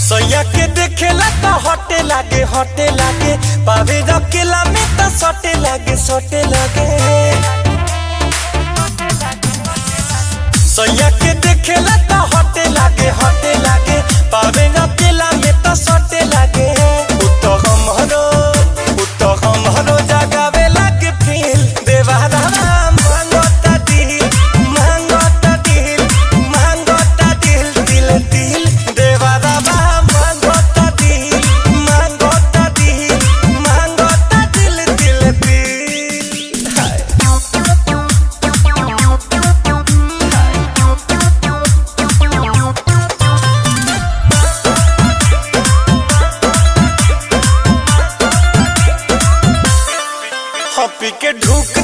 सैया के देखेला तो हटे लागे पावे रखेला में तो सटे लागे सैया के देखेला तो हटे लागे पावे रखेला में तो सटे लागे हमरो जगावे लागे फील देवारा मांगता दिल दिल दिल देवारा पी के ढूक